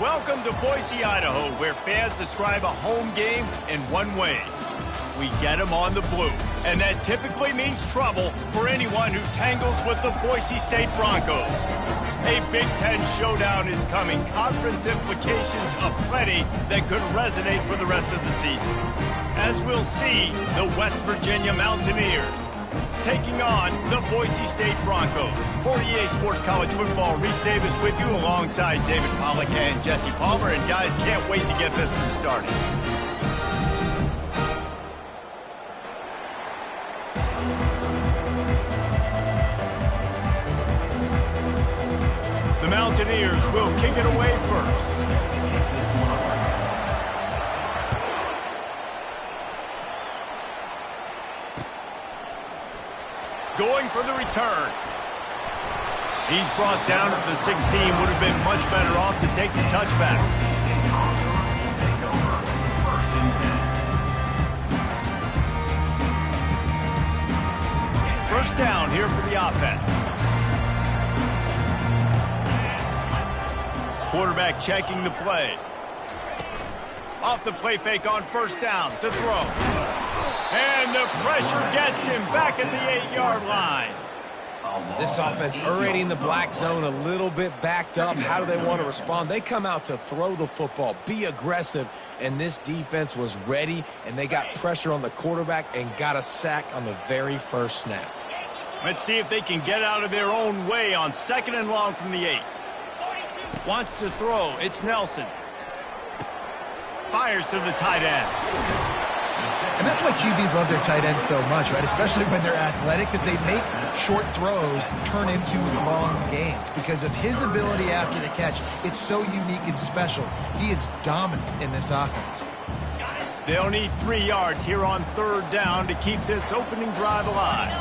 Welcome to Boise, Idaho, where fans describe a home game in one way. We get them on the blue, and that typically means trouble for anyone who tangles with the Boise State Broncos. A Big Ten showdown is coming, conference implications aplenty that could resonate for the rest of the season. As we'll see, the West Virginia Mountaineers taking on the Boise State Broncos. For EA Sports College Football, Reese Davis with you alongside David Pollack and Jesse Palmer. And guys, can't wait to get this one started. The Mountaineers will kick it away first. Going for the return. He's brought down to the 16. Would have been much better off to take the touchback. First down here for the offense. Quarterback checking the play. Off the play fake on first down to throw. And the pressure gets him back at the 8-yard line. This offense already in the black zone, a little bit backed up. How do they want to respond? They come out to throw the football, be aggressive, and this defense was ready, and they got pressure on the quarterback and got a sack on the very first snap. Let's see if they can get out of their own way on 2nd and long from the 8. Wants to throw. It's Nelson. Fires to the tight end. And that's why QBs love their tight ends so much, right? Especially when they're athletic, because they make short throws turn into long gains. Because of his ability after the catch, it's so unique and special. He is dominant in this offense. They'll need 3 yards here on 3rd down to keep this opening drive alive.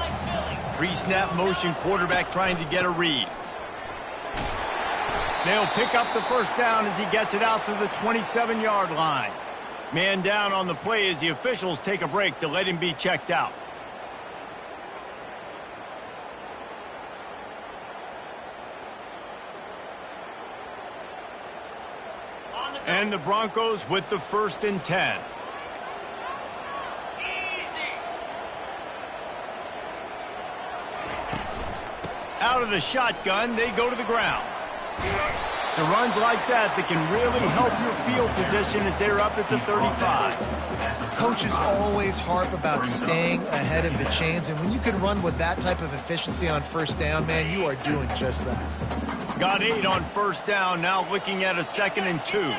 Pre-snap motion, quarterback trying to get a read. They'll pick up the first down as he gets it out to the 27-yard line. Man down on the play as the officials take a break to let him be checked out. And the Broncos with the 1st and 10. Out of the shotgun, they go to the ground. So runs like that can really help your field position as they're up at the 35. Coaches always harp about staying ahead of the chains, and when you can run with that type of efficiency on first down, man, you are doing just that. Got 8 on first down, now looking at a 2nd and 2.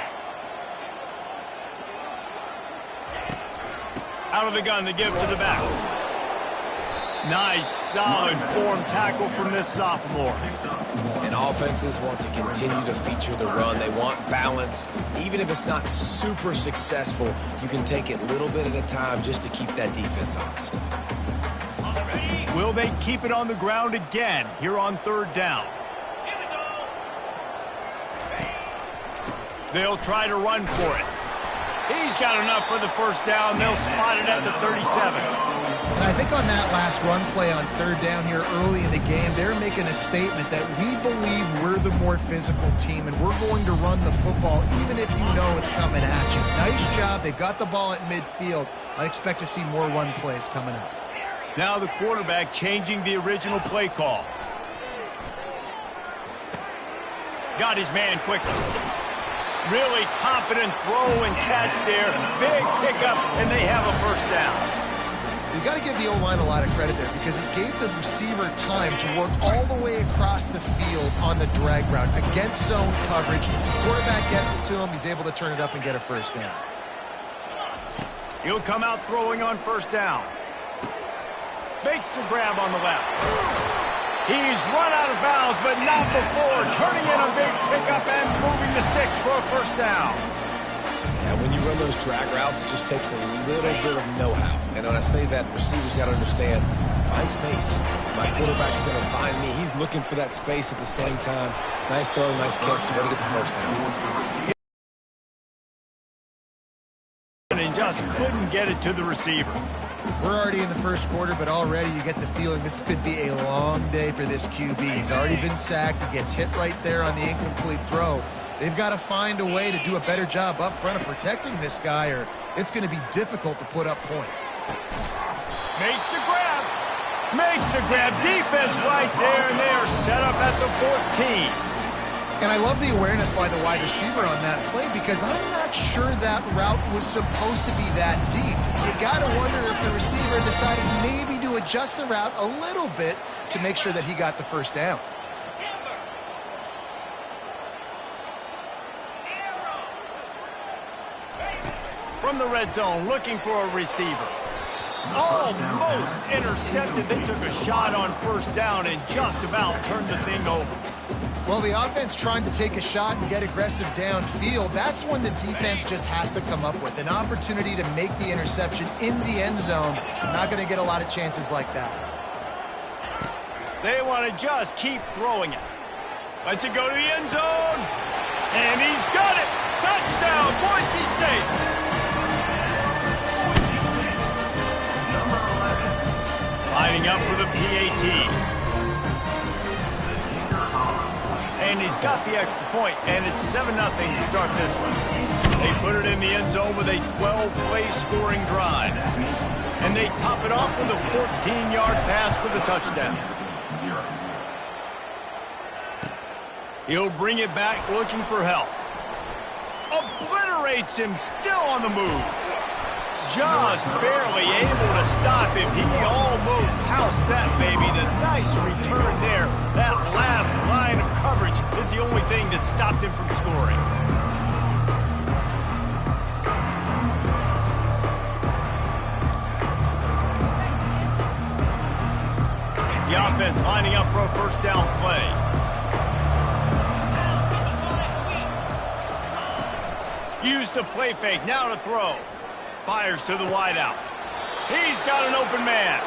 Out of the gun to give to the back. Nice, solid form tackle from this sophomore. And offenses want to continue to feature the run. They want balance. Even if it's not super successful, you can take it a little bit at a time just to keep that defense honest. Will they keep it on the ground again here on 3rd down? They'll try to run for it. He's got enough for the first down. They'll spot it at the 37. And I think on that last run play on 3rd down here early in the game, they're making a statement that we believe we're the more physical team and we're going to run the football even if you know it's coming at you. Nice job. They got the ball at midfield. I expect to see more run plays coming up. Now the quarterback changing the original play call. Got his man quickly. Really confident throw and catch there. Big pickup, and they have a first down. You got to give the O-line a lot of credit there because it gave the receiver time to work all the way across the field on the drag route against zone coverage. Quarterback gets it to him. He's able to turn it up and get a first down. He'll come out throwing on first down. Makes the grab on the left. He's run out of bounds, but not before turning in a big pickup and moving the sticks for a first down. Yeah, when you run those drag routes, it just takes a little bit of know-how. And when I say that, the receiver's got to understand, find space. My quarterback's going to find me. He's looking for that space at the same time. Nice throw, nice catch. Way to get the first down. And just couldn't get it to the receiver. We're already in the first quarter, but already you get the feeling this could be a long day for this QB. He's already been sacked. He gets hit right there on the incomplete throw. They've got to find a way to do a better job up front of protecting this guy, or it's going to be difficult to put up points. Makes the grab. Makes the grab. Defense right there, and they are set up at the 14. And I love the awareness by the wide receiver on that play because I'm not sure that route was supposed to be that deep. You got to wonder if the receiver decided maybe to adjust the route a little bit to make sure that he got the first down. From the red zone, looking for a receiver. Almost intercepted. They took a shot on first down and just about turned the thing over. Well, the offense trying to take a shot and get aggressive downfield, that's when the defense just has to come up with an opportunity to make the interception in the end zone. They're not going to get a lot of chances like that. They want to just keep throwing it. Let's it go to the end zone. And he's got it. Touchdown, Boise State. Lining up for the PAT. And he's got the extra point, and it's 7-0 to start this one. They put it in the end zone with a 12-play scoring drive. And they top it off with a 14-yard pass for the touchdown. He'll bring it back looking for help. Obliterates him, still on the move. Just barely able to stop him. He almost housed that baby. The nice return there. That last line of coverage is the only thing that stopped him from scoring. The offense lining up for a first down play. Use the play fake, now to throw. Fires to the wideout. He's got an open man.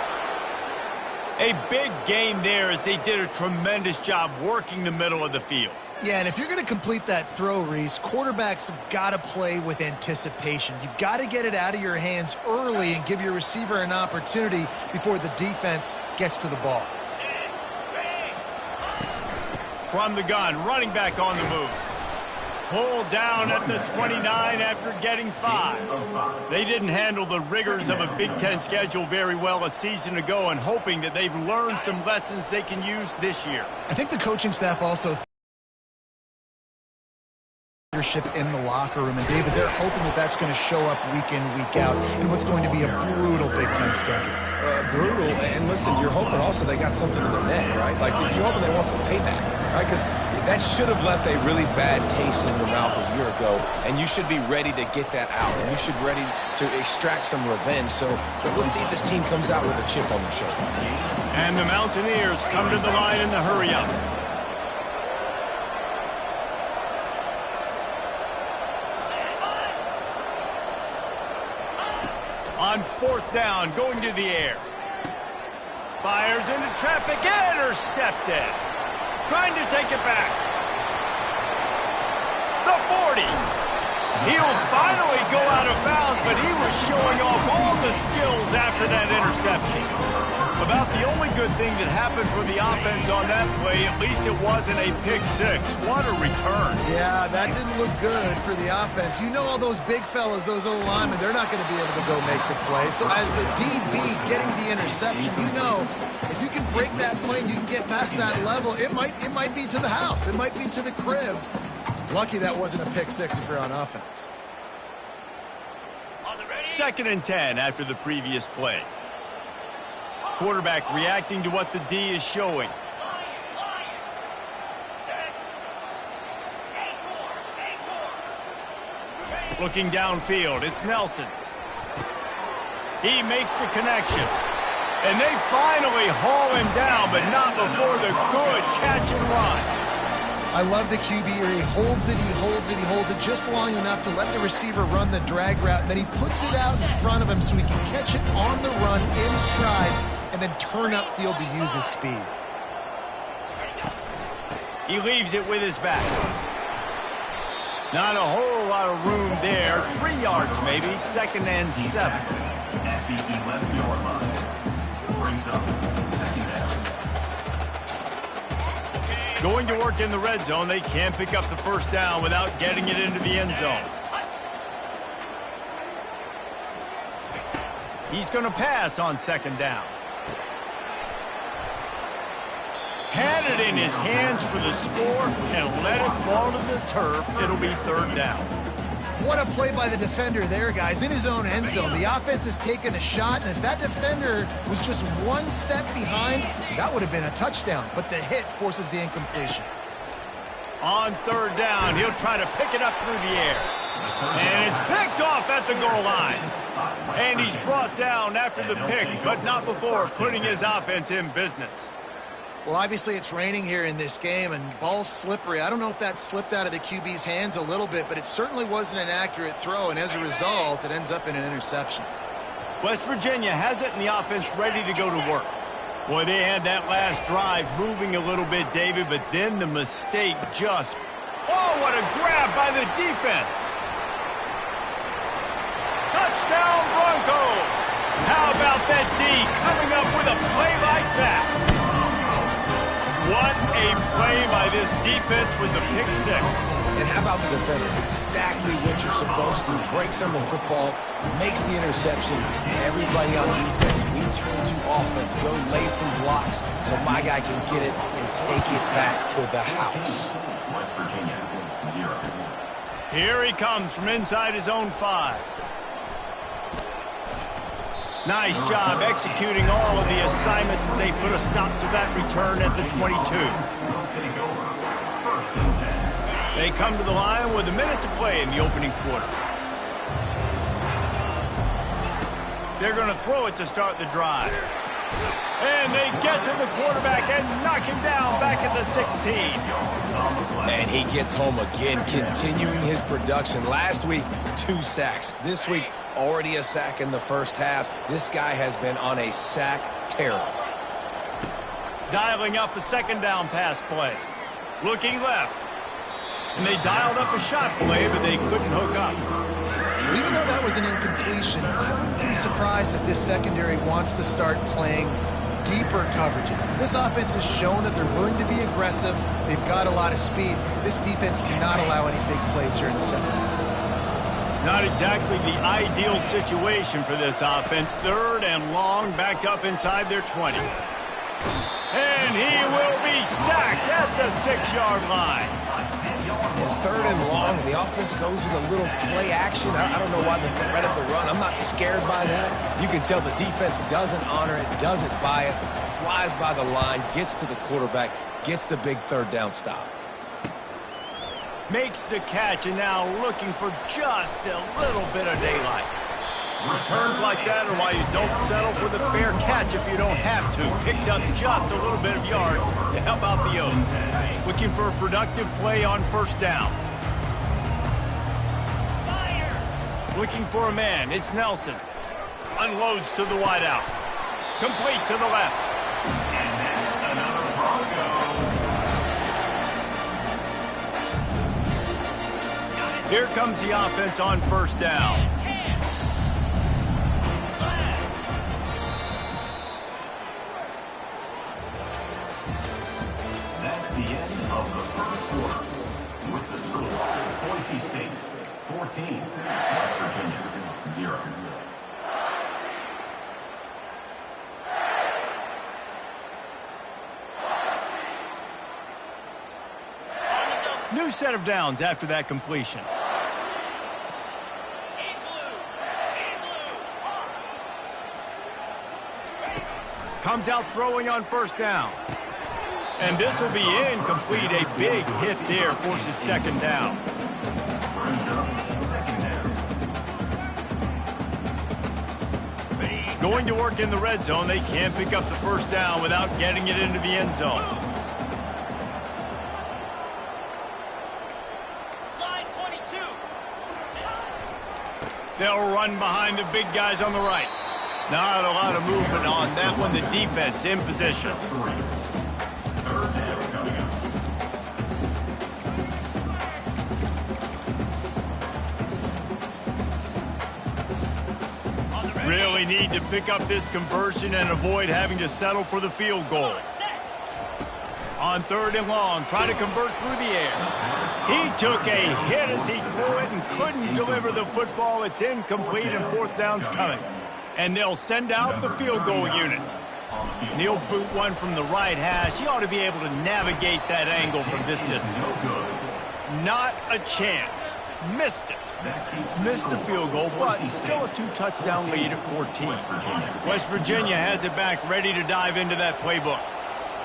A big gain there as they did a tremendous job working the middle of the field. Yeah, and if you're going to complete that throw, Reese, quarterbacks have got to play with anticipation. You've got to get it out of your hands early and give your receiver an opportunity before the defense gets to the ball. From the gun, running back on the move. Pulled down at the 29 after getting 5. They didn't handle the rigors of a Big Ten schedule very well a season ago, and hoping that they've learned some lessons they can use this year. I think the coaching staff also leadership in the locker room, and David, they're hoping that that's going to show up week in, week out in what's going to be a brutal Big Ten schedule. Brutal, and listen, you're hoping also they got something in their neck, right? Like, you're hoping they want some payback, right? Because that should have left a really bad taste in your mouth a year ago, and you should be ready to get that out, and you should be ready to extract some revenge. So let's see if this team comes out with a chip on their shoulder. And the Mountaineers come to the line in the hurry-up. On fourth down, going to the air. Fires into traffic, intercepted. Trying to take it back. The 40. He'll finally go out of bounds, but he was showing off all the skills after that interception. About the only good thing that happened for the offense on that play, at least it wasn't a pick six. What a return. Yeah, that didn't look good for the offense. You know all those big fellas, those O-linemen, they're not going to be able to go make the play. So as the DB getting the interception, you know, if you can break that play and you can get past that level, it might be to the house. It might be to the crib. Lucky that wasn't a pick six if you're on offense. 2nd and 10 after the previous play. Quarterback reacting to what the D is showing. Looking downfield, it's Nelson. He makes the connection. And they finally haul him down, but not before the good catch and run. I love the QB here. He holds it, he holds it, he holds it just long enough to let the receiver run the drag route, and then he puts it out in front of him so he can catch it on the run in stride and then turn upfield to use his speed. He leaves it with his back. Not a whole lot of room there. 3 yards maybe. 2nd and 7. At the 11-yard line. Brings up 2nd down. Going to work in the red zone, they can't pick up the first down without getting it into the end zone. He's going to pass on second down. Had it in his hands for the score and let it fall to the turf. It'll be third down. What a play by the defender there, guys. In his own end zone, the offense has taken a shot, and if that defender was just one step behind, that would have been a touchdown. But the hit forces the incompletion. On third down, he'll try to pick it up through the air. And it's picked off at the goal line. And he's brought down after the pick, but not before putting his offense in business. Well, obviously it's raining here in this game, and ball's slippery. I don't know if that slipped out of the QB's hands a little bit, but it certainly wasn't an accurate throw, and as a result, it ends up in an interception. West Virginia has it in the offense ready to go to work. Boy, they had that last drive moving a little bit, David, but then the mistake just... Oh, what a grab by the defense! Touchdown, Broncos! How about that D coming up with a play like that? What a play by this defense with the pick six. And how about the defender? Exactly what you're supposed to. Breaks on the football, makes the interception. Everybody on defense, we turn to offense. Go lay some blocks so my guy can get it and take it back to the house. West Virginia, 0. Here he comes from inside his own 5. Nice job executing all of the assignments as they put a stop to that return at the 22. They come to the line with a minute to play in the opening quarter. They're going to throw it to start the drive. And they get to the quarterback and knock him down back at the 16. And he gets home again, continuing his production. Last week, 2 sacks. This week, already a sack in the first half. This guy has been on a sack terror. Dialing up a second down pass play. Looking left. And they dialed up a shot play, but they couldn't hook up. Even though that was an incompletion, I wouldn't be surprised if this secondary wants to start playing deeper coverages, because this offense has shown that they're willing to be aggressive. They've got a lot of speed. This defense cannot allow any big plays here in the second half. Not exactly the ideal situation for this offense. Third and long, backed up inside their 20. And he will be sacked at the 6-yard line. And third and long, and the offense goes with a little play action. I don't know why the threat of the run. I'm not scared by that. You can tell the defense doesn't honor it, doesn't buy it, flies by the line, gets to the quarterback, gets the big third down stop. Makes the catch, and now looking for just a little bit of daylight. Returns like that are why you don't settle for the fair catch if you don't have to. Picks up just a little bit of yards to help out the O's. Looking for a productive play on first down. Looking for a man. It's Nelson. Unloads to the wideout. Complete to the left. And that's another Bronco. Here comes the offense on first down. That's the end of the first quarter. With the score, Boise State 14, West Virginia 0. New set of downs after that completion. Comes out throwing on first down. And this will be incomplete. A big hit there forces second down. Going to work in the red zone. They can't pick up the first down without getting it into the end zone. Slide 22. They'll run behind the big guys on the right. Not a lot of movement on that one. The defense in position. Really need to pick up this conversion and avoid having to settle for the field goal. On 3rd and long, try to convert through the air. He took a hit as he threw it and couldn't deliver the football. It's incomplete and 4th down's coming. And they'll send out the field goal unit. And he'll boot one from the right hash. He ought to be able to navigate that angle from this distance. Not a chance. Missed it. Missed the field goal, but still a 2-touchdown lead at 14. West Virginia has it back, ready to dive into that playbook.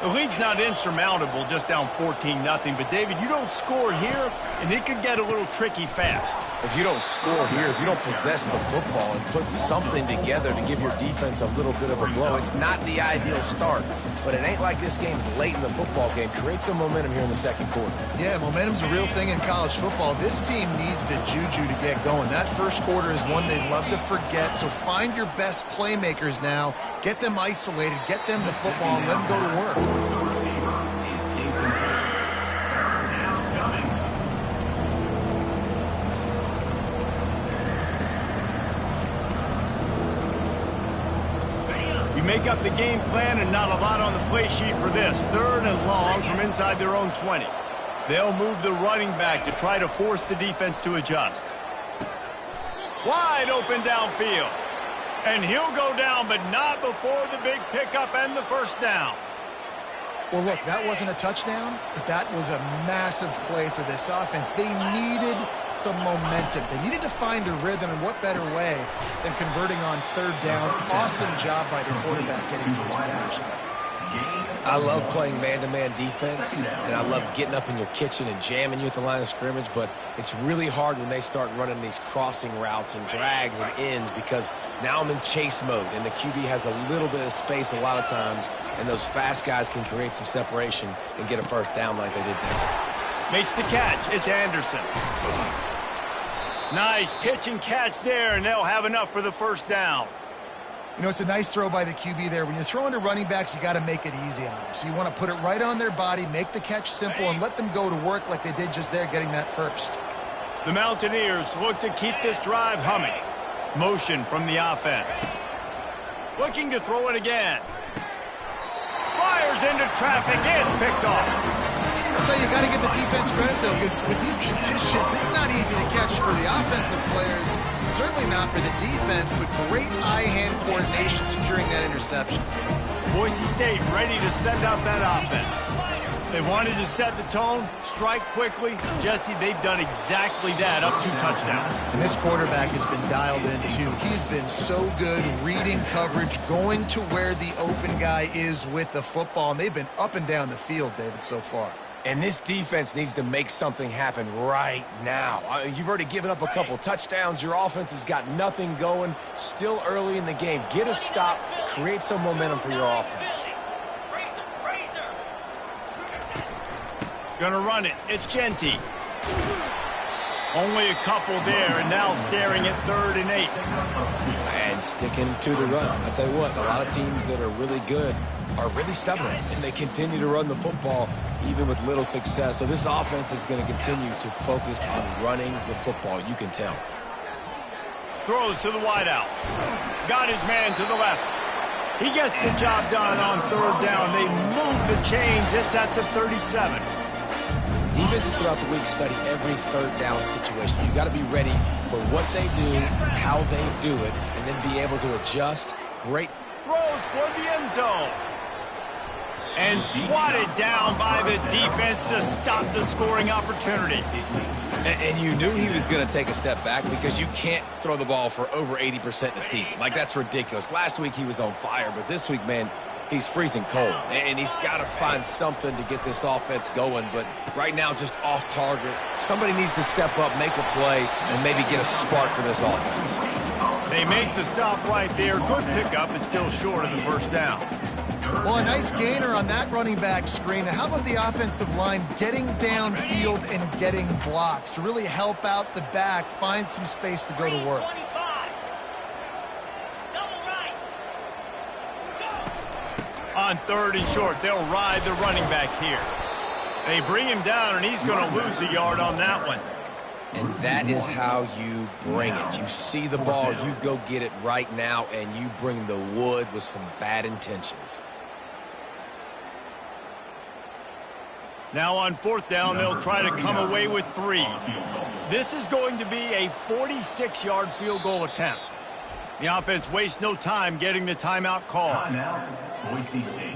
The lead's not insurmountable, just down 14-0. But, David, you don't score here, and it could get a little tricky fast. If you don't score here, if you don't possess the football and put something together to give your defense a little bit of a blow, it's not the ideal start. But it ain't like this game's late in the football game. Create some momentum here in the 2nd quarter. Yeah, momentum's a real thing in college football. This team needs the juju to get going. That 1st quarter is one they'd love to forget. So find your best playmakers now. Get them isolated. Get them the football and let them go to work. The receiver is incomplete. 3rd down coming. You make up the game plan and not a lot on the play sheet for this. 3rd and long from inside their own 20. They'll move the running back to try to force the defense to adjust. Wide open downfield. And he'll go down, but not before the big pickup and the 1st down. Well, look, that wasn't a touchdown, but that was a massive play for this offense. They needed some momentum. They needed to find a rhythm, and what better way than converting on 3rd down. Awesome job by the quarterback getting to his position. I love playing man-to-man defense, and I love getting up in your kitchen and jamming you at the line of scrimmage, but it's really hard when they start running these crossing routes and drags and ends because now I'm in chase mode, and the QB has a little bit of space a lot of times, and those fast guys can create some separation and get a 1st down like they did there. Makes the catch. It's Anderson. Nice pitch and catch there, and they'll have enough for the 1st down. You know, it's a nice throw by the QB there. When you're throwing to running backs, you got to make it easy on them. So you want to put it right on their body, make the catch simple, and let them go to work like they did just there, getting that 1st. The Mountaineers look to keep this drive humming. Motion from the offense. Looking to throw it again. Fires into traffic. It's picked off. That's how you got to give the defense credit, though, because with these conditions, it's not easy to catch for the offensive players. Certainly not for the defense, but great eye-hand coordination securing that interception. Boise State ready to send out that offense. They wanted to set the tone, strike quickly. Jesse, they've done exactly that, up 2 touchdowns. And this quarterback has been dialed in, too. He's been so good reading coverage, going to where the open guy is with the football, and they've been up and down the field, David, so far. And this defense needs to make something happen right now. You've already given up a couple touchdowns. Your offense has got nothing going. Still early in the game. Get a stop. Create some momentum for your offense. Gonna run it. It's Genty. Only a couple there, and now staring at 3rd and 8. And sticking to the run. I'll tell you what, a lot of teams that are really good are really stubborn, and they continue to run the football even with little success. So this offense is going to continue to focus on running the football. You can tell. Throws to the wideout. Got his man to the left. He gets the job done on 3rd down. They move the chains. It's at the 37. Defenses throughout the week study every 3rd down situation. You got to be ready for what they do, how they do it, and then be able to adjust. Great throws toward the end zone. And swatted down by the defense to stop the scoring opportunity. And you knew he was going to take a step back because you can't throw the ball for over 80% in the season. Like, that's ridiculous. Last week he was on fire, but this week, man, he's freezing cold. And he's got to find something to get this offense going. But right now, just off target. Somebody needs to step up, make a play, and maybe get a spark for this offense. They make the stop right there. Good pickup. It's still short of the 1st down. Well, a nice gainer on that running back screen. How about the offensive line getting downfield and getting blocks to really help out the back, find some space to go to work? On 3rd and short, they'll ride the running back here. They bring him down, and he's going to lose a yard on that one. And that is how you bring it. You see the ball, you go get it right now, and you bring the wood with some bad intentions. Now on 4th down, they'll try to come away with 3. This is going to be a 46-yard field goal attempt. The offense wastes no time getting the timeout call. Timeout, Boise State.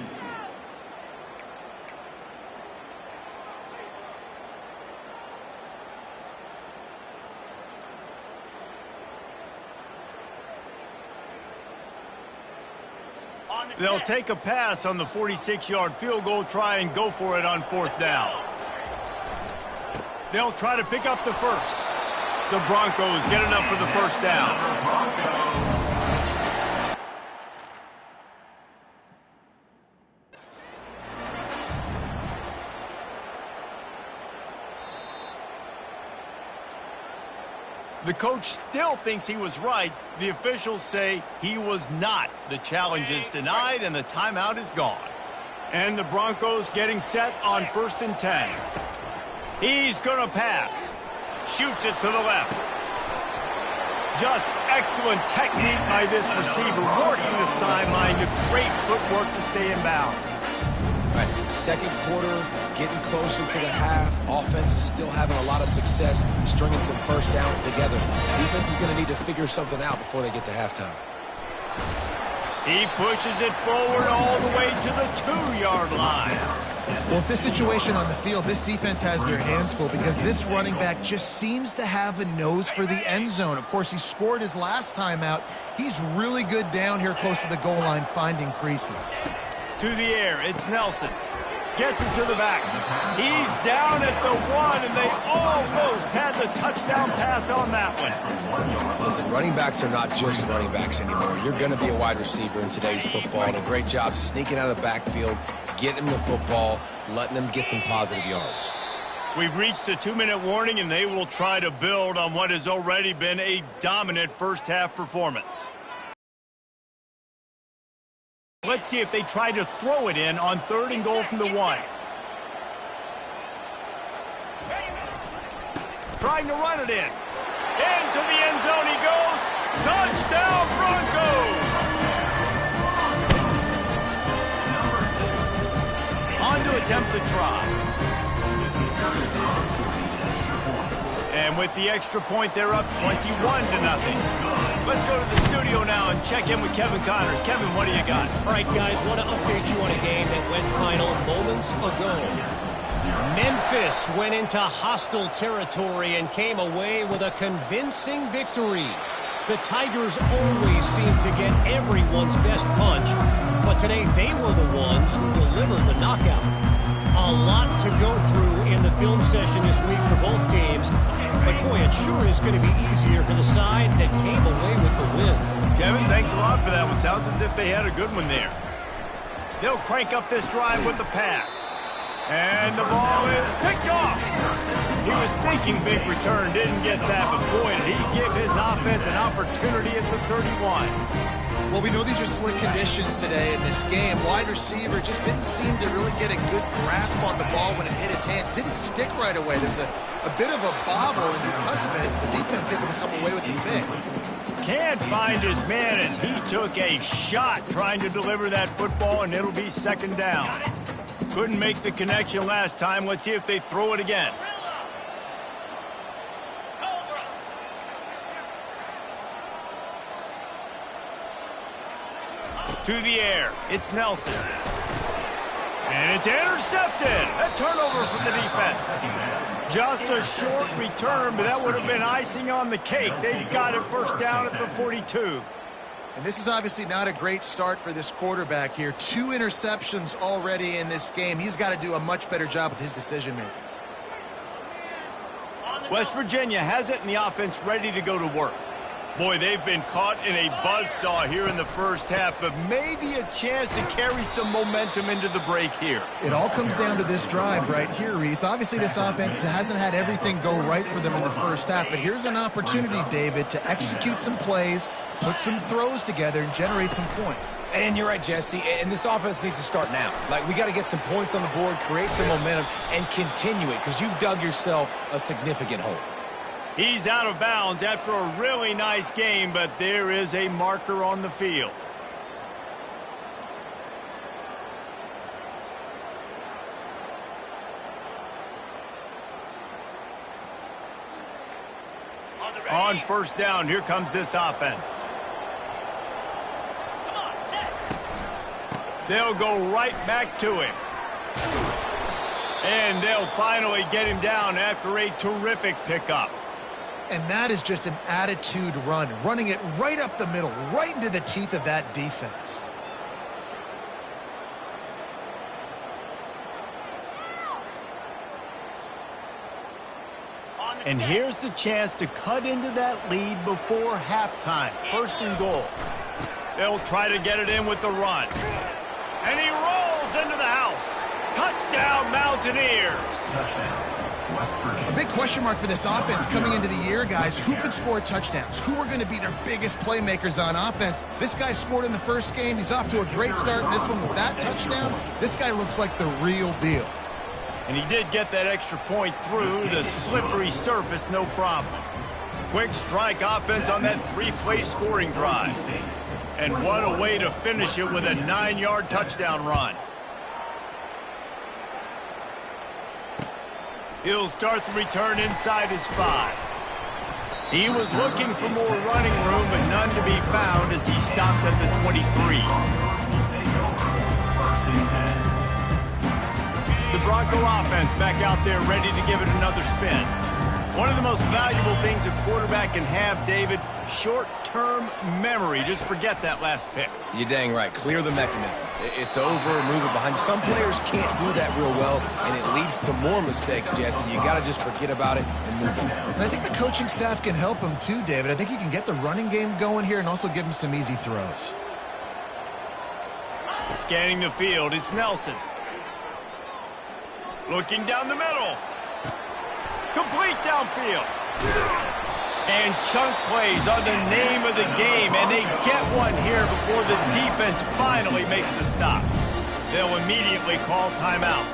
They'll take a pass on the 46-yard field goal, try and go for it on 4th down. They'll try to pick up the first. The Broncos get enough for the first down. The coach still thinks he was right. The officials say he was not. The challenge is denied, and the timeout is gone. And the Broncos getting set on 1st and 10. He's going to pass. Shoots it to the left. Just excellent technique by this receiver, working the sideline to great footwork to stay in bounds. Right, second quarter, getting closer to the half. Offense is still having a lot of success stringing some first downs together. Defense is going to need to figure something out before they get to halftime. He pushes it forward all the way to the 2-yard line. Well, with this situation on the field, this defense has their hands full because this running back just seems to have a nose for the end zone. Of course, he scored his last time out. He's really good down here close to the goal line, finding creases. To the air, it's Nelson. Gets it to the back. He's down at the 1, and they almost had the touchdown pass on that one. Listen, running backs are not just running backs anymore. You're going to be a wide receiver in today's football, and a great job sneaking out of the backfield, getting them the football, letting them get some positive yards. We've reached the 2-minute warning, and they will try to build on what has already been a dominant first-half performance. Let's see if they try to throw it in on 3rd and goal from the 1. Trying to run it in. Into the end zone he goes. Touchdown, Broncos! On to attempt the try. And with the extra point, they're up 21-0. Let's go to the studio now and check in with Kevin Connors. Kevin, what do you got? All right, guys, want to update you on a game that went final moments ago. Memphis went into hostile territory and came away with a convincing victory. The Tigers always seem to get everyone's best punch, but today they were the ones who delivered the knockout. A lot to go through in the film session this week for both teams, but boy, it sure is going to be easier for the side that came away with the win. Kevin, thanks a lot for that one. Sounds as if they had a good one there. They'll crank up this drive with the pass. And the ball is picked off. He was thinking big return, didn't get that, but boy, did he give his offense an opportunity at the 31. Well, we know these are slick conditions today in this game. Wide receiver just didn't seem to really get a good grasp on the ball when it hit his hands. Didn't stick right away. There's a bit of a bobble, and because of it, the defense able to come away with the pick. Can't find his man as he took a shot trying to deliver that football, and it'll be 2nd down. Couldn't make the connection last time. Let's see if they throw it again. To the air, it's Nelson. And it's intercepted. A turnover from the defense. Just a short return, but that would have been icing on the cake. They've got it 1st down at the 42. And this is obviously not a great start for this quarterback here. 2 interceptions already in this game. He's got to do a much better job with his decision-making. West Virginia has it, and the offense ready to go to work. Boy, they've been caught in a buzzsaw here in the first half, but maybe a chance to carry some momentum into the break here. It all comes down to this drive right here, Reese. Obviously, this offense hasn't had everything go right for them in the first half, but here's an opportunity, David, to execute some plays, put some throws together, and generate some points. And you're right, Jesse, and this offense needs to start now. Like, we got to get some points on the board, create some momentum, and continue it, because you've dug yourself a significant hole. He's out of bounds after a really nice game, but there is a marker on the field. On first down, here comes this offense. They'll go right back to him. And they'll finally get him down after a terrific pickup. And that is just an attitude run, running it right up the middle, right into the teeth of that defense. And here's the chance to cut into that lead before halftime. First and goal. They'll try to get it in with the run. And he rolls into the house. Touchdown, Mountaineers. A big question mark for this offense coming into the year, guys. Who could score touchdowns? Who are going to be their biggest playmakers on offense? This guy scored in the first game. He's off to a great start in this one with that touchdown. This guy looks like the real deal. And he did get that extra point through the slippery surface, no problem. Quick strike offense on that 3-play scoring drive. And what a way to finish it with a 9-yard touchdown run. He'll start the return inside his 5. He was looking for more running room, but none to be found as he stopped at the 23. The Bronco offense back out there ready to give it another spin. One of the most valuable things a quarterback can have, David, short-term memory. Just forget that last pick. You're dang right. Clear the mechanism. It's over, move it behind you. Some players can't do that real well, and it leads to more mistakes, Jesse. You got to just forget about it and move on. And I think the coaching staff can help him too, David. I think you can get the running game going here and also give him some easy throws. Scanning the field, it's Nelson. Looking down the middle. Complete downfield. And chunk plays are the name of the game, and they get one here before the defense finally makes the stop. They'll immediately call timeout.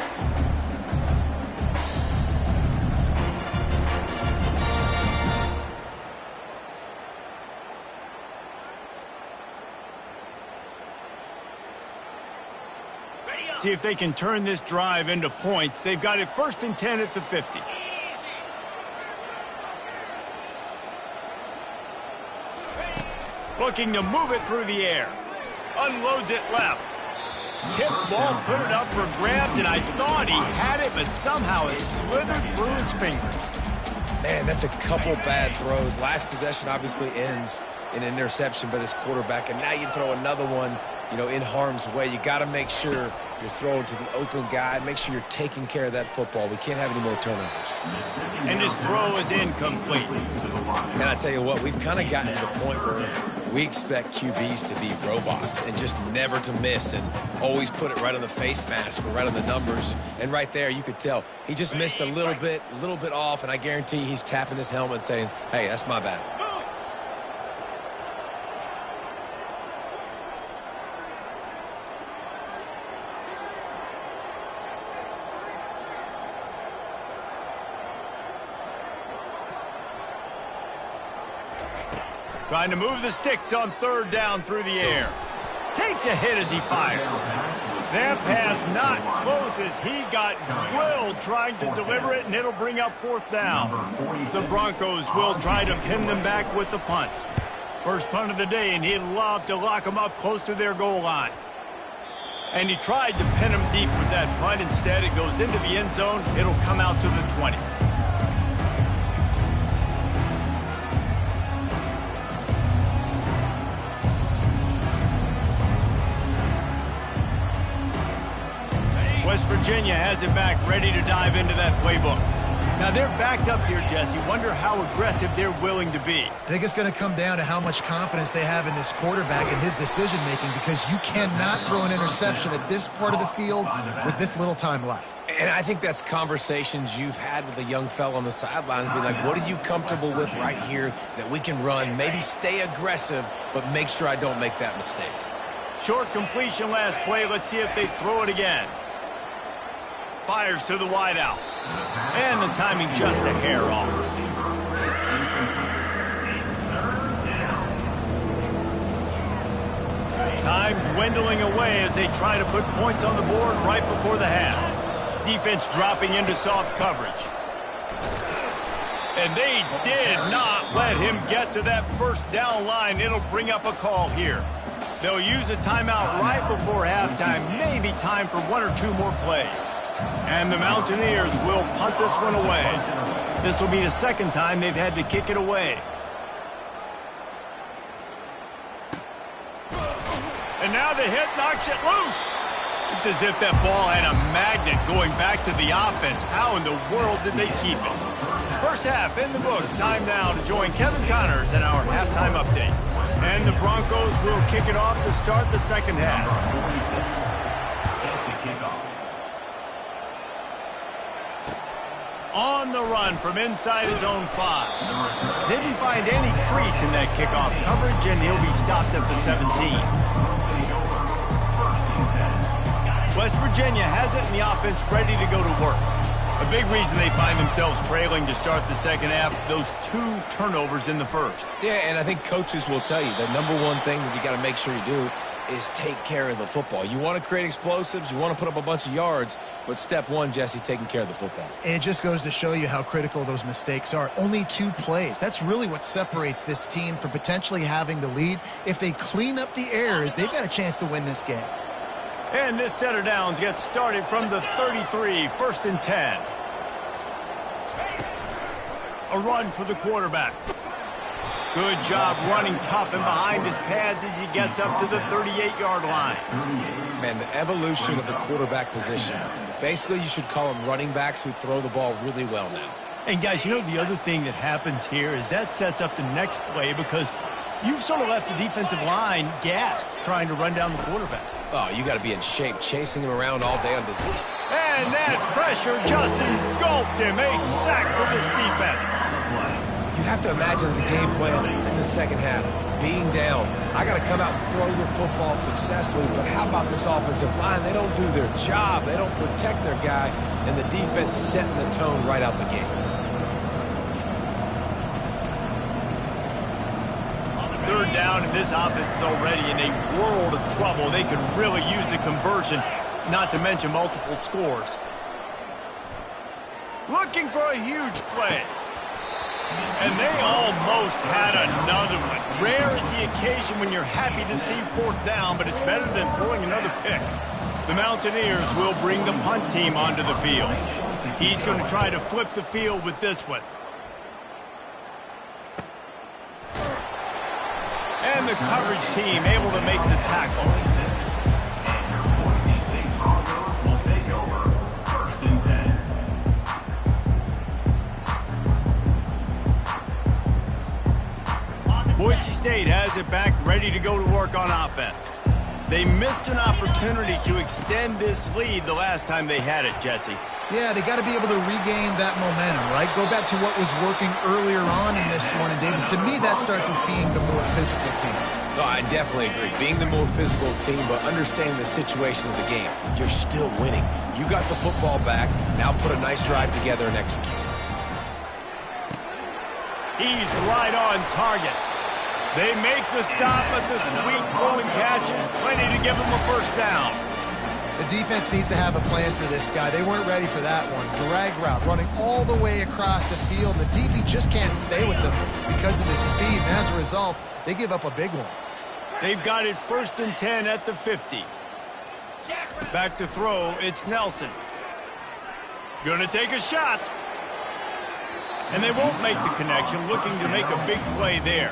See if they can turn this drive into points. They've got it 1st and 10 at the 50. Looking to move it through the air. Unloads it left. Tip ball, put it up for grabs, and I thought he had it, but somehow it slithered through his fingers. Man, that's a couple bad throws. Last possession obviously ends in an interception by this quarterback, and now you throw another one, in harm's way. You got to make sure you're throwing to the open guy. Make sure you're taking care of that football. We can't have any more turnovers. And his throw is incomplete. Man, I tell you what, we've kind of gotten to the point where we expect QBs to be robots and just never to miss and always put it right on the face mask or right on the numbers. And right there, you could tell he just missed a little bit off, and I guarantee he's tapping his helmet saying, hey, that's my bad. Trying to move the sticks on 3rd down through the air. Takes a hit as he fires. That pass not close as he got drilled trying to deliver it, and it'll bring up 4th down. The Broncos will try to pin them back with the punt. First punt of the day, and he'd love to lock them up close to their goal line. And he tried to pin them deep with that punt. Instead, it goes into the end zone. It'll come out to the 20. West Virginia has it back, ready to dive into that playbook. Now they're backed up here, Jesse. Wonder how aggressive they're willing to be. I think it's going to come down to how much confidence they have in this quarterback and his decision-making, because you cannot throw an interception at this part of the field with this little time left. And I think that's conversations you've had with a young fella on the sidelines. Be like, what are you comfortable with right here that we can run? Maybe stay aggressive, but make sure I don't make that mistake. Short completion last play. Let's see if they throw it again. Fires to the wideout. And the timing just a hair off. Time dwindling away as they try to put points on the board right before the half. Defense dropping into soft coverage. And they did not let him get to that first down line. It'll bring up a call here. They'll use a timeout right before halftime, maybe time for 1 or 2 more plays. And the Mountaineers will punt this one away. This will be the second time they've had to kick it away. And now the hit knocks it loose. It's as if that ball had a magnet going back to the offense. How in the world did they keep it? First half in the books. Time now to join Kevin Connors in our halftime update. And the Broncos will kick it off to start the second half. On the run from inside his own 5. Didn't find any crease in that kickoff coverage, and he'll be stopped at the 17. West Virginia has it, and the offense ready to go to work. A big reason they find themselves trailing to start the second half, those 2 turnovers in the first. Yeah, and I think coaches will tell you the number one thing that you got to make sure you do is take care of the football. You want to create explosives, you want to put up a bunch of yards, but step one, Jesse, taking care of the football. It just goes to show you how critical those mistakes are. Only 2 plays. That's really what separates this team from potentially having the lead. If they clean up the errors, they've got a chance to win this game. And this set of downs gets started from the 33, 1st and 10. A run for the quarterback. Good job running tough and behind his pads as he gets up to the 38-yard line. Man, the evolution of the quarterback position. Basically, you should call them running backs who throw the ball really well now. And, guys, you know the other thing that happens here is that sets up the next play because you've sort of left the defensive line gassed trying to run down the quarterback. Oh, you got to be in shape, chasing him around all day on the... And that pressure just engulfed him. A sack for this defense. You have to imagine the game plan in the second half. Being down, I got to come out and throw the football successfully, but how about this offensive line? They don't do their job. They don't protect their guy, and the defense setting the tone right out the game. Third down, and this offense is already in a world of trouble. They could really use a conversion, not to mention multiple scores. Looking for a huge play. And they almost had another one. Rare is the occasion when you're happy to see 4th down, but it's better than throwing another pick. The Mountaineers will bring the punt team onto the field. He's going to try to flip the field with this one. And the coverage team able to make the tackle. Boise State has it back, ready to go to work on offense. They missed an opportunity to extend this lead the last time they had it, Jesse. Yeah, they got to be able to regain that momentum, right? Go back to what was working earlier on in this one. And, David, to me, that starts with being the more physical team. No, I definitely agree. Being the more physical team, but understanding the situation of the game. You're still winning. You got the football back. Now put a nice drive together and execute. He's right on target. They make the stop, but the sweet blowing catch is plenty to give him a first down. The defense needs to have a plan for this guy. They weren't ready for that one. Drag route, running all the way across the field. The DB just can't stay with them because of his speed, and as a result, they give up a big one. They've got it 1st and 10 at the 50. Back to throw, it's Nelson. Gonna take a shot. And they won't make the connection, looking to make a big play there.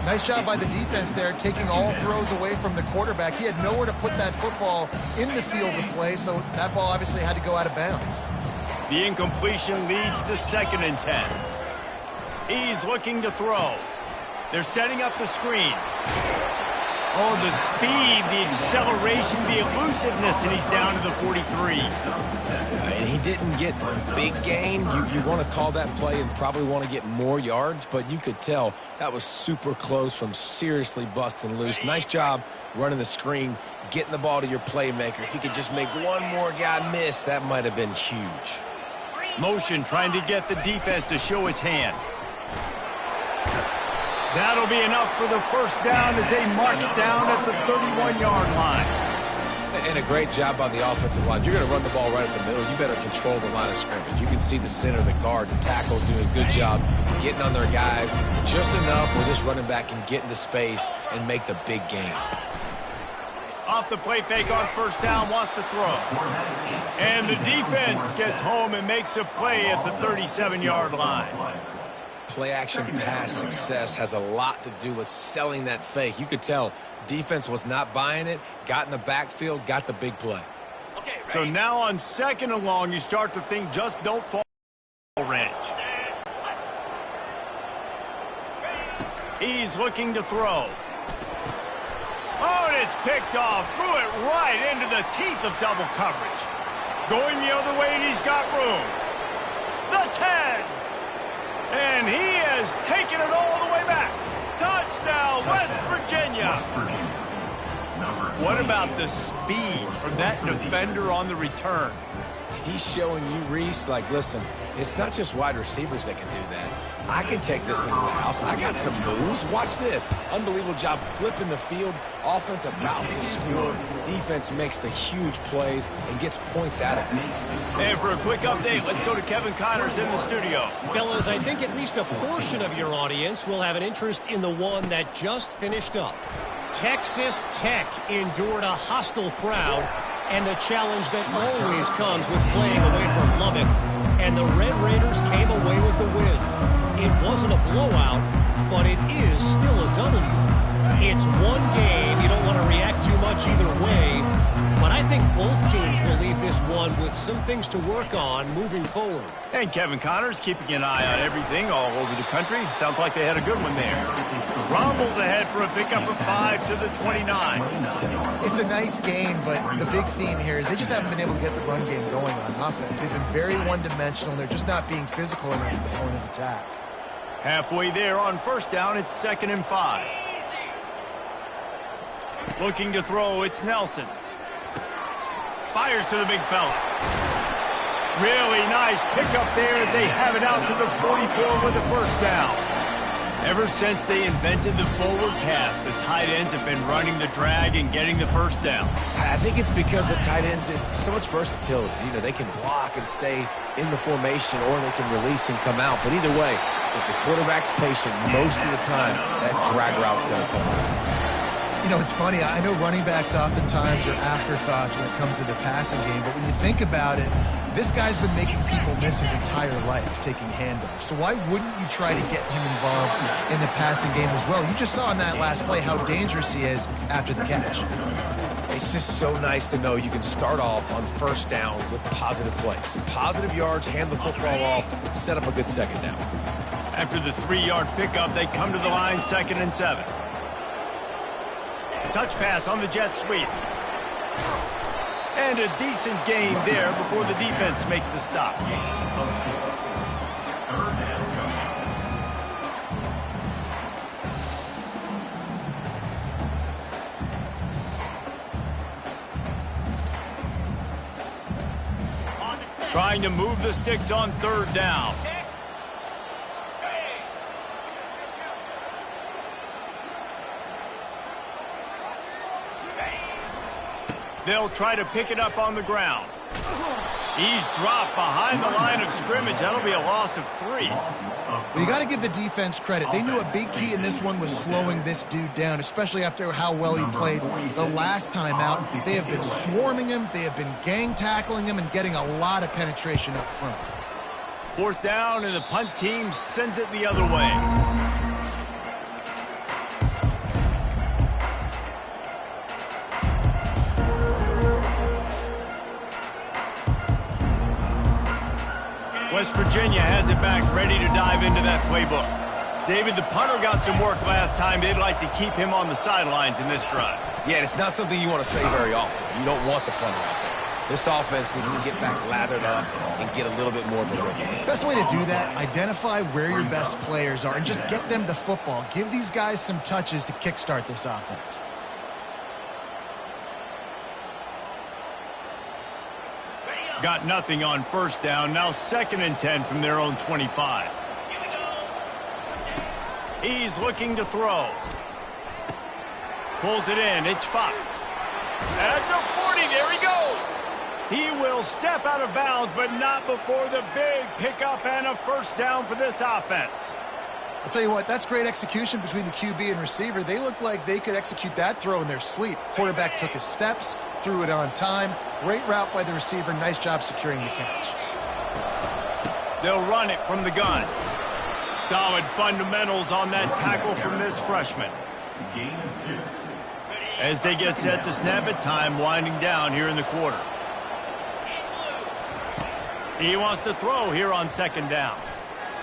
Nice job by the defense there, taking all throws away from the quarterback. He had nowhere to put that football in the field to play, so that ball obviously had to go out of bounds. The incompletion leads to 2nd and 10. He's looking to throw. They're setting up the screen. Oh, the speed, the acceleration, the elusiveness, and he's down to the 43. And he didn't get big gain. You want to call that play and probably want to get more yards, but you could tell that was super close from seriously busting loose. Nice job running the screen, getting the ball to your playmaker. If he could just make one more guy miss, that might have been huge. Motion trying to get the defense to show his hand. That'll be enough for the first down as they mark it down at the 31-yard line. And a great job by the offensive line. You're going to run the ball right at the middle. You better control the line of scrimmage. You can see the center, the guard, the tackles doing a good job getting on their guys just enough where this running back can get into space and make the big gain. Off the play fake on first down, wants to throw. And the defense gets home and makes a play at the 37-yard line. Play-action pass success has a lot to do with selling that fake. You could tell defense was not buying it, got in the backfield, got the big play. So now on 2nd and long, you start to think just don't fall wrench. He's looking to throw. Oh, and it's picked off. Threw it right into the teeth of double coverage. Going the other way, and he's got room. The 10. And he has taken it all the way back. Touchdown, West Virginia. What about the speed from that defender on the return? He's showing you, Reese, like, listen, it's not just wide receivers that can do that. I can take this thing to the house. I got some moves. Watch this. Unbelievable job flipping the field. Offense about to score. Defense makes the huge plays and gets points out of it. And for a quick update, let's go to Kevin Connors in the studio. Fellas, I think at least a portion of your audience will have an interest in the one that just finished up. Texas Tech endured a hostile crowd and the challenge that always comes with playing away from Lubbock. And the Red Raiders came away with the win. It wasn't a blowout, but it is still a W. It's one game. You don't want to react too much either way. But I think both teams will leave this one with some things to work on moving forward. And Kevin Connors keeping an eye on everything all over the country. Sounds like they had a good one there. Rumbles ahead for a pickup of 5 to the 29. It's a nice game, but the big theme here is they just haven't been able to get the run game going on offense. They've been very one-dimensional, and they're just not being physical enough at the point of attack. Halfway there on first down, it's 2nd and 5. Looking to throw, it's Nelson. Fires to the big fella. Really nice pickup there as they have it out to the 44 with the first down. Ever since they invented the forward pass, the tight ends have been running the drag and getting the first down. I think it's because the tight ends is so much versatility. You know, they can block and stay in the formation, or they can release and come out. But either way, if the quarterback's patient, most of the time, that drag route's going to come out. You know, it's funny. I know running backs oftentimes are afterthoughts when it comes to the passing game, but when you think about it, this guy's been making people miss his entire life taking handoffs. So why wouldn't you try to get him involved in the passing game as well? You just saw in that last play how dangerous he is after the catch. It's just so nice to know you can start off on first down with positive plays. Positive yards, hand the football off, set up a good second down. After the 3-yard pickup, they come to the line 2nd and 7. Touch pass on the jet sweep. And a decent gain there before the defense makes the stop. Trying to move the sticks on 3rd down. They'll try to pick it up on the ground. He's dropped behind the line of scrimmage. That'll be a loss of 3. Well, you got to give the defense credit. They knew a big key in this one was slowing this dude down, especially after how well he played the last time out. They have been swarming him. They have been gang tackling him and getting a lot of penetration up front. 4th down, and the punt team sends it the other way. West Virginia has it back, ready to dive into that playbook. David, the punter got some work last time. They'd like to keep him on the sidelines in this drive. Yeah, it's not something you want to say very often. You don't want the punter out there. This offense needs to get back lathered up and get a little bit more of a rhythm. Best way to do that, identify where your best players are and just get them the football. Give these guys some touches to kickstart this offense. Got nothing on first down. Now 2nd and 10 from their own 25. He's looking to throw. Pulls it in. It's Fox. At the 40, there he goes. He will step out of bounds, but not before the big pickup and a first down for this offense. I'll tell you what, that's great execution between the QB and receiver. They look like they could execute that throw in their sleep. Quarterback took his steps, threw it on time. Great route by the receiver. Nice job securing the catch. They'll run it from the gun. Solid fundamentals on that tackle from this freshman. Gain of 2. As they get set to snap it, time winding down here in the quarter. He wants to throw here on second down.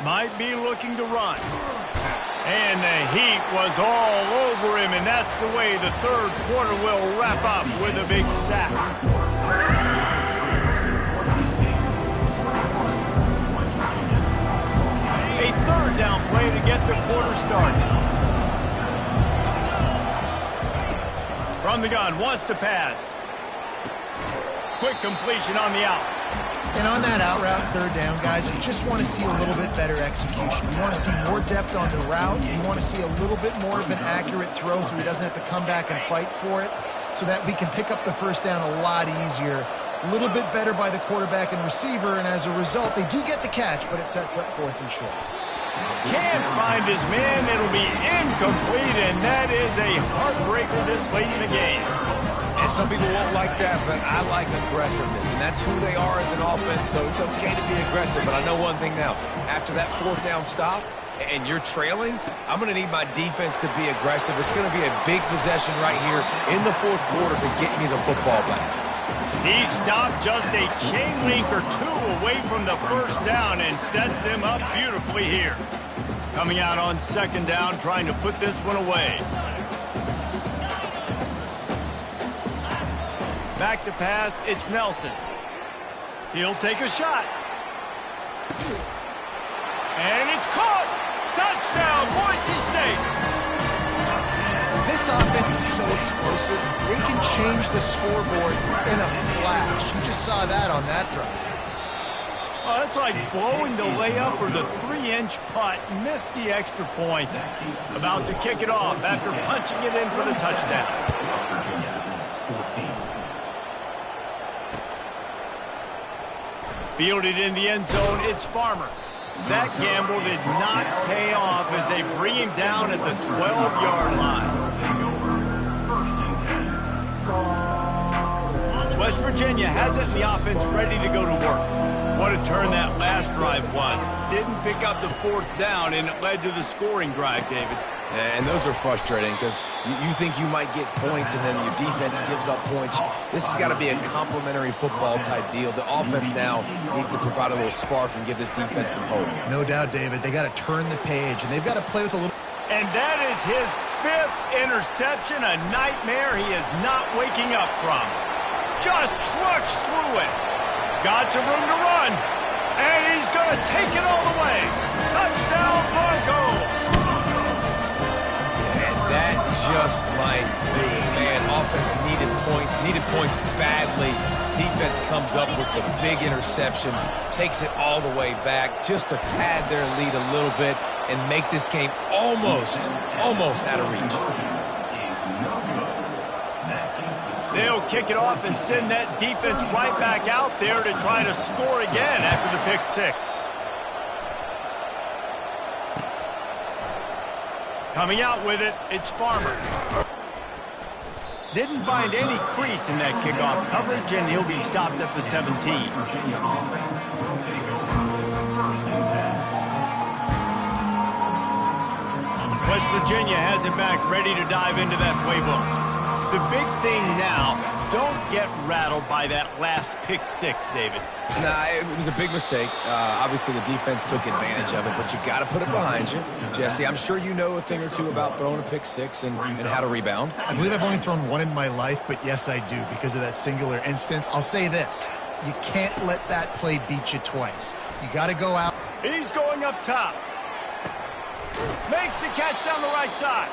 Might be looking to run. And the heat was all over him, and that's the way the third quarter will wrap up with a big sack. A third down play to get the quarter started. From the gun, wants to pass. Quick completion on the out. And on that out route, third down, guys, you just want to see a little bit better execution. You want to see more depth on the route. You want to see a little bit more of an accurate throw so he doesn't have to come back and fight for it, so that we can pick up the first down a lot easier. A little bit better by the quarterback and receiver, and as a result, they do get the catch, but it sets up 4th and short. Can't find his man. It'll be incomplete, and that is a heartbreaker this late in the game. And some people won't like that, but I like aggressiveness, and that's who they are as an offense, so it's okay to be aggressive. But I know one thing now. After that 4th down stop and you're trailing, I'm going to need my defense to be aggressive. It's going to be a big possession right here in the 4th quarter to get me the football back. He stopped just a chain link or 2 away from the first down and sets them up beautifully here. Coming out on second down, trying to put this one away. Back to pass, it's Nelson. He'll take a shot. And it's caught! Touchdown, Boise State! This offense is so explosive, they can change the scoreboard in a flash. You just saw that on that drive. Oh, that's like blowing the layup or the 3-inch putt. Missed the extra point. About to kick it off after punching it in for the touchdown. Fielded in the end zone, it's Farmer. That gamble did not pay off as they bring him down at the 12-yard line. West Virginia has it in the offense ready to go to work. What a turn that last drive was. Didn't pick up the 4th down, and it led to the scoring drive, David. And those are frustrating because you think you might get points and then your defense gives up points. This has got to be a complementary football type deal. The offense now needs to provide a little spark and give this defense some hope. No doubt, David. They got to turn the page, and they've got to play with a little... And that is his 5th interception, a nightmare he is not waking up from. Just trucks through it. Got some room to run, and he's going to take it all the way. Touchdown, Broncos! That just might do it, man. Offense needed points badly. Defense comes up with the big interception, takes it all the way back just to pad their lead a little bit and make this game almost out of reach. They'll kick it off and send that defense right back out there to try to score again after the pick 6. Coming out with it, it's Farmer. Didn't find any crease in that kickoff coverage, and he'll be stopped at the 17. West Virginia has it back, ready to dive into that playbook. The big thing now, don't get rattled by that last pick 6, David. Nah, it was a big mistake. Obviously, the defense took advantage of it, but you got to put it behind you. Jesse, I'm sure you know a thing or two about throwing a pick 6 and how to rebound. I believe I've only thrown one in my life, but yes, I do because of that singular instance. I'll say this. You can't let that play beat you twice. You got to go out. He's going up top. Makes the catch down the right side.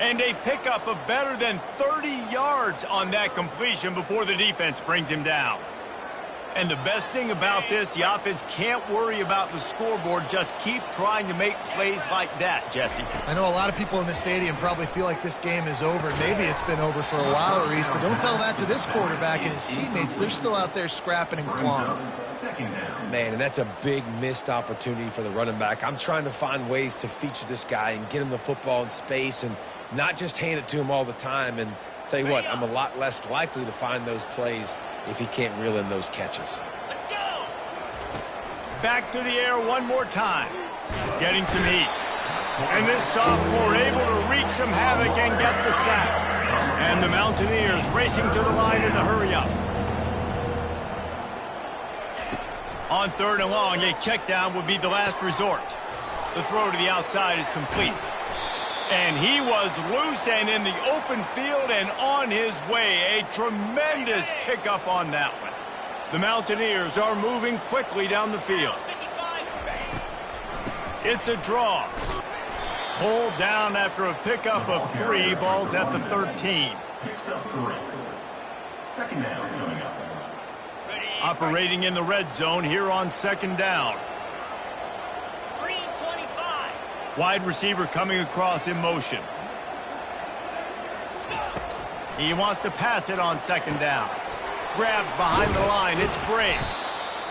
And a pickup of better than 30 yards on that completion before the defense brings him down. And the best thing about this, the offense can't worry about the scoreboard. Just keep trying to make plays like that, Jesse. I know a lot of people in the stadium probably feel like this game is over. Maybe it's been over for a while, Reese, but don't tell that to this quarterback and his teammates. They're still out there scrapping and clawing. Man, and that's a big missed opportunity for the running back. I'm trying to find ways to feature this guy and get him the football in space and not just hand it to him all the time. And tell you what, I'm a lot less likely to find those plays if he can't reel in those catches. Let's go! Back to the air one more time. Getting some heat. And this sophomore able to wreak some havoc and get the sack. And the Mountaineers racing to the line in a hurry up. On 3rd and long, a check down would be the last resort. The throw to the outside is complete. And he was loose and in the open field and on his way. A tremendous pickup on that one. The Mountaineers are moving quickly down the field. It's a draw. Pulled down after a pickup of 3. Balls at the 13. Picks up 3. Second down coming up. Operating in the red zone here on 2nd down. Wide receiver coming across in motion. He wants to pass it on 2nd down. Grabbed behind the line. It's Brave.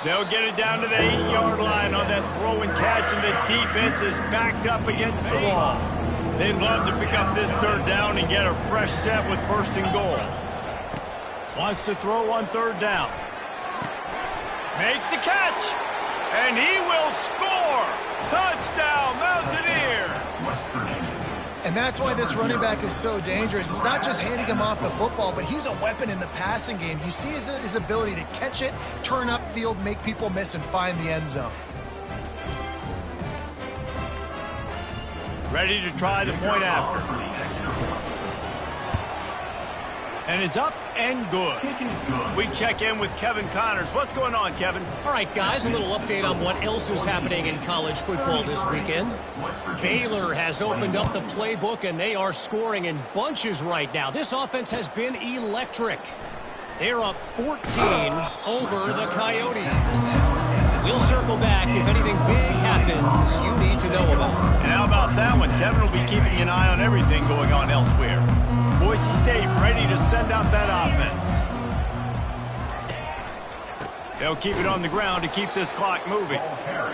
They'll get it down to the 8-yard line on that throw and catch, and the defense is backed up against the wall. They'd love to pick up this 3rd down and get a fresh set with 1st and goal. Wants to throw on 3rd down. Makes the catch. And he will score. Touchdown, Mountaineers. And that's why this running back is so dangerous. It's not just handing him off the football, but he's a weapon in the passing game. You see his ability to catch it, turn upfield, make people miss, and find the end zone. Ready to try the point after. And it's up and good. We check in with Kevin Connors. What's going on, Kevin? All right, guys, a little update on what else is happening in college football this weekend. Baylor has opened up the playbook, and they are scoring in bunches right now. This offense has been electric. They're up 14 over the Coyotes. We'll circle back if anything big happens you need to know about. And how about that one? Kevin will be keeping an eye on everything going on elsewhere. Boise State ready to send out that offense. They'll keep it on the ground to keep this clock moving.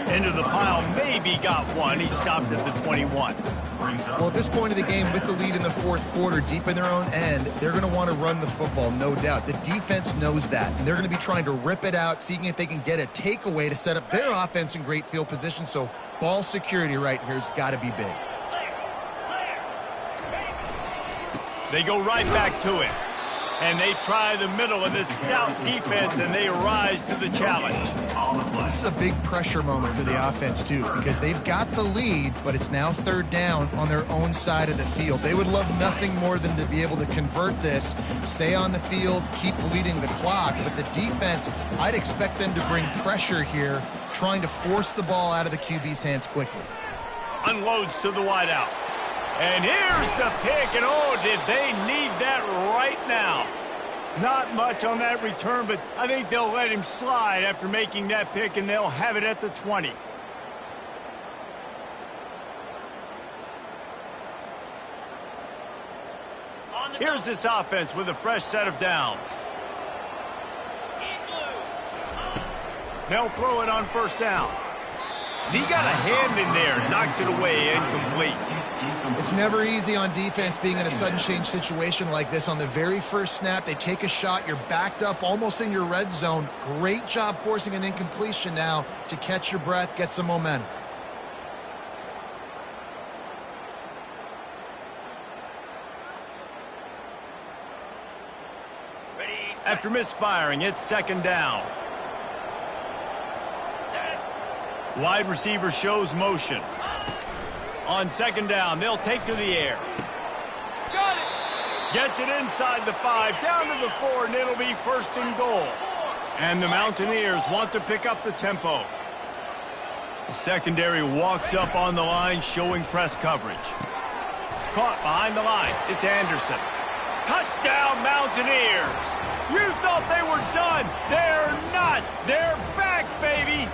Into the pile, maybe got one. He stopped at the 21. Well, at this point of the game, with the lead in the 4th quarter, deep in their own end, they're going to want to run the football, no doubt. The defense knows that, and they're going to be trying to rip it out, seeing if they can get a takeaway to set up their offense in great field position. So ball security right here has got to be big. They go right back to it. And they try the middle of this stout defense, and they rise to the challenge. This is a big pressure moment for the offense, too, because they've got the lead, but it's now 3rd down on their own side of the field. They would love nothing more than to be able to convert this, stay on the field, keep bleeding the clock. But the defense, I'd expect them to bring pressure here, trying to force the ball out of the QB's hands quickly. Unloads to the wideout. And here's the pick, and oh, did they need that right now. Not much on that return, but I think they'll let him slide after making that pick, and they'll have it at the 20. Here's this offense with a fresh set of downs. They'll throw it on 1st down. He got a hand in there, knocks it away, incomplete. It's never easy on defense being in a sudden change situation like this. On the very first snap, they take a shot. You're backed up almost in your red zone. Great job forcing an incompletion now to catch your breath, get some momentum. After misfiring, it's 2nd down. Wide receiver shows motion. On 2nd down, they'll take to the air. Got it! Gets it inside the 5, down to the 4, and it'll be 1st and goal. And the Mountaineers want to pick up the tempo. The secondary walks up on the line, showing press coverage. Caught behind the line. It's Anderson. Touchdown, Mountaineers! You thought they were done. They're not. They're back, baby!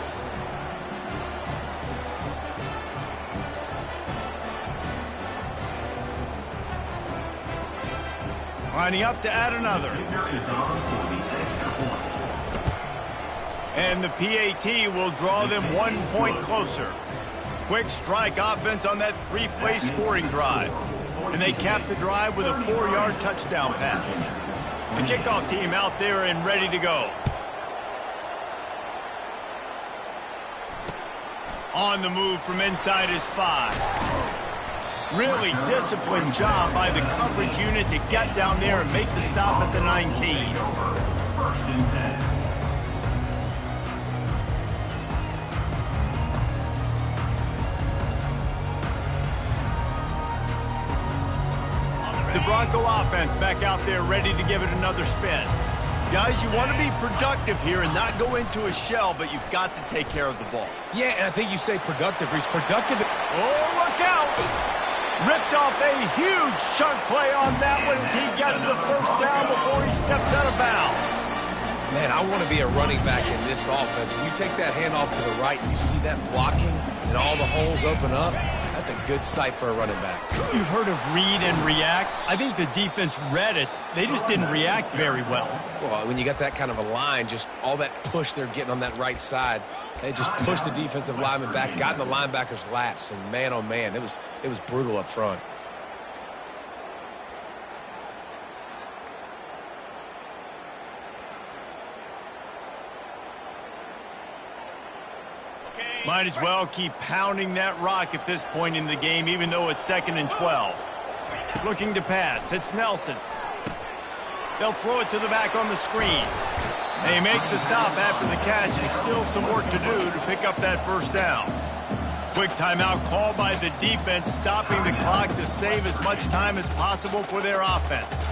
Lining up to add another. And the PAT will draw them 1 point closer. Quick strike offense on that 3-play scoring drive. And they cap the drive with a 4-yard touchdown pass. The kickoff team out there and ready to go. On the move from inside his 5. Really disciplined job by the coverage unit to get down there and make the stop at the 19. First and 10. The Bronco offense back out there ready to give it another spin. Guys, you want to be productive here and not go into a shell, but you've got to take care of the ball. Yeah, and I think you say productive. He's productive. Oh, look out! Ripped off a huge chunk play on that one as he gets the first down before he steps out of bounds. Man, I want to be a running back in this offense. When you take that handoff to the right and you see that blocking and all the holes open up, that's a good sight for a running back. You've heard of read and react. I think the defense read it. They just didn't react very well. Well, when you got that kind of a line, just all that push they're getting on that right side, they just pushed the defensive lineman back, got in the linebacker's laps, and man, oh man, it was brutal up front. Might as well keep pounding that rock at this point in the game, even though it's 2nd and 12. Looking to pass. It's Nelson. They'll throw it to the back on the screen. They make the stop after the catch, and still some work to do to pick up that first down. Quick timeout called by the defense, stopping the clock to save as much time as possible for their offense.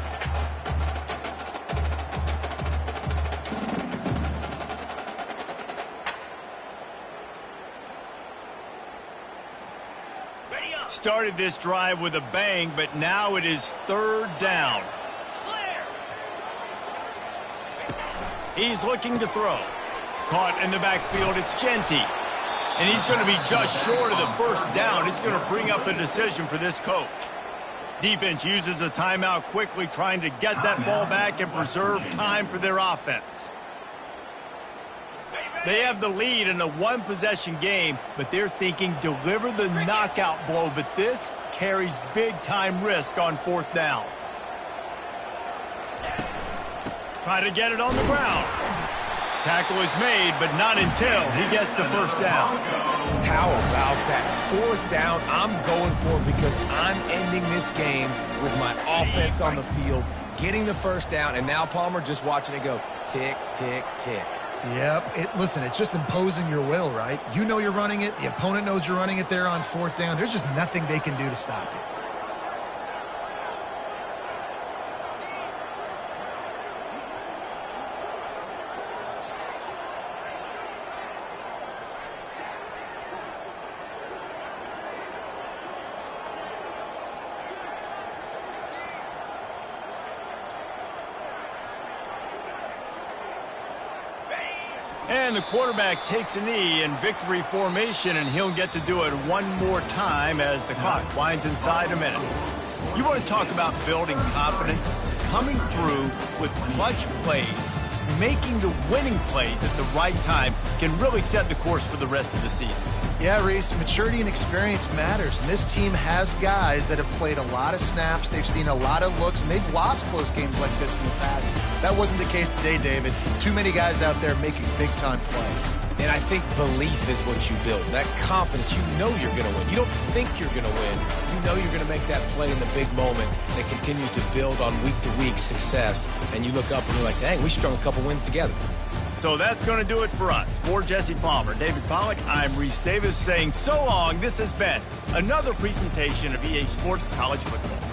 Started this drive with a bang, but now it is 3rd down. He's looking to throw. Caught in the backfield, it's Genty. And he's going to be just short of the first down. It's going to bring up a decision for this coach. Defense uses a timeout quickly, trying to get that ball back and preserve time for their offense. They have the lead in a 1-possession game, but they're thinking deliver the knockout blow, but this carries big-time risk on 4th down. Try to get it on the ground. Tackle is made, but not until he gets the first down. How about that 4th down? I'm going for it because I'm ending this game with my offense on the field, getting the first down, and now Palmer just watching it go tick, tick, tick. Yep. Listen, it's just imposing your will, right? You know you're running it. The opponent knows you're running it there on 4th down. There's just nothing they can do to stop it. And the quarterback takes a knee in victory formation, and he'll get to do it one more time as the clock winds inside a minute. You want to talk about building confidence? Coming through with clutch plays, making the winning plays at the right time can really set the course for the rest of the season. Yeah, Reese, maturity and experience matters. And this team has guys that have played a lot of snaps. They've seen a lot of looks, and they've lost close games like this in the past. That wasn't the case today, David. Too many guys out there making big-time plays. And I think belief is what you build. That confidence, you know you're going to win. You don't think you're going to win. You know you're going to make that play in the big moment that continues to build on week-to-week success. And you look up and you're like, dang, we strung a couple wins together. So that's going to do it for us. For Jesse Palmer, David Pollack, I'm Reese Davis saying so long. This has been another presentation of EA Sports College Football.